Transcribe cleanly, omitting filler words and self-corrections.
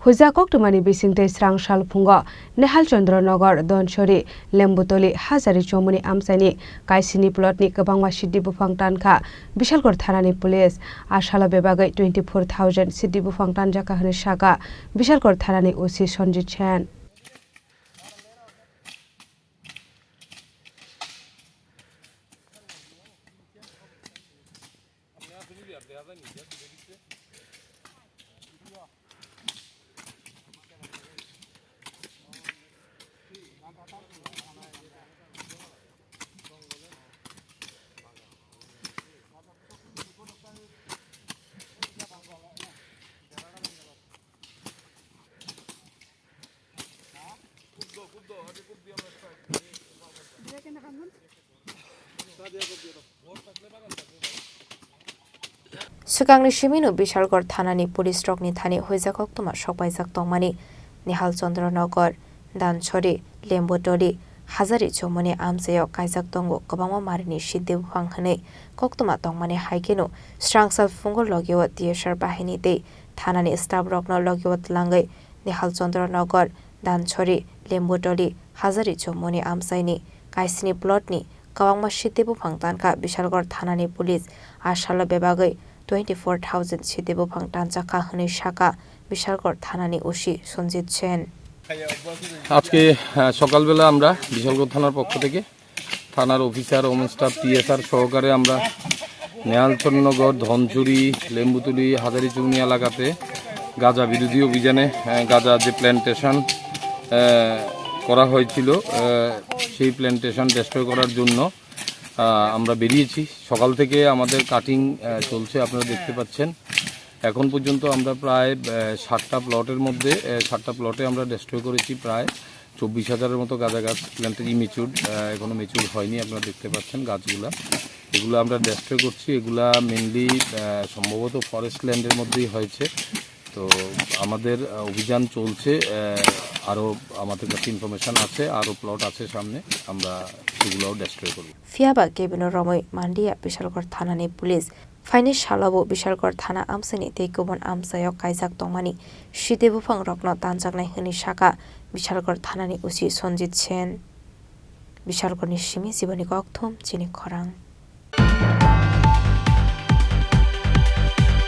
Hoijak Koktwmani Bisingtwi Srang Salphungo Nehal Chandranagor Donchori Lembutoli Hazari Chomuni Amsani Kaisni plotni Kwbangma Siddi Buphang Tankha Bishalgarh Thanani Police Ashala bebagai 24,000 Siddi Buphang Tanjaka hini saka Bishalgarh Thanani OC Sonjit Chen Sikangni Shiminu Bishalgarh Thanani Police Rokni Thani Hoijak Koktwma Sokpaijak Tongmani Nehal Chandranagor Danchori Lembutoli Hazari Chomuni Amsayo Kaijak Tongo Kwbangma Marini Siddi Buphang hini Koktwma Tongmani haikeno Srang Salphungo logiwa TSR bahini tei Thanani staff rokno logiwa tlangai Nehal Chandranagor Danchori Lembutoli Hazari Chomuni Amsaini Kaisni plotni Kwbangma Siddi Buphang Tankha Bishalgarh Thanani Police Ashala bebagai 24,000 Siddi Buphang Tanjaka hini saka Bishalgarh Thanani OC Sonjit Chen আজকে সকালবেলা আমরা বিশালগড় থানার পক্ষ থেকে থানার officer ও staff TSR সহকারে আমরা নেহালচন্দ্রনগর ধনচুরি লেম্বুতুলি হাজারিচৌনি এলাকাতে গাঁজা বিরোধী অভিযানে গাঁজা যে প্ল্যান্টেশন করা হয়েছিল সেই প্ল্যান্টেশন ডেস্ট্রয় করার জন্য আমরা বেরিয়েছি সকাল থেকে আমাদের কাটিং চলছে আপনারা দেখতে পাচ্ছেন এখন পর্যন্ত আমরা প্রায় 60টা প্লটের মধ্যে 60টা প্লটে আমরা ডেস্ট্রয় করেছি প্রায় 24,000-এর মতো গাঁজা গাছ প্ল্যান্টের ইমেচুর এখনো মেচুর হয়নি আপনারা দেখতে পাচ্ছেন গাছগুলা এগুলো আমরা ডেস্ট্রয় করছি এগুলা মেইনলি সম্ভবত ফরেস্ট ল্যান্ডের মধ্যেই হয়েছে তো আমাদের অভিযান চলছে আরো আমাদের কাছে ইনফরমেশন আছে আরো প্লট আছে সামনে আমরা সেগুলোও ডেস্ট্রয় করব Fiaba Gebino Romoy Mandia Bishalgarh Thanani Police Faini Shalabo Bishalgarh Thana Amsani tei Kubon Amsayo Kaijak Tongmani Siddi Buphang Rokno Tanjaknai hini saka Bishalgarh Thanani OC Sonjit Chen Bishalgarhni Shimi Jiboni Koktwma Chini Khorang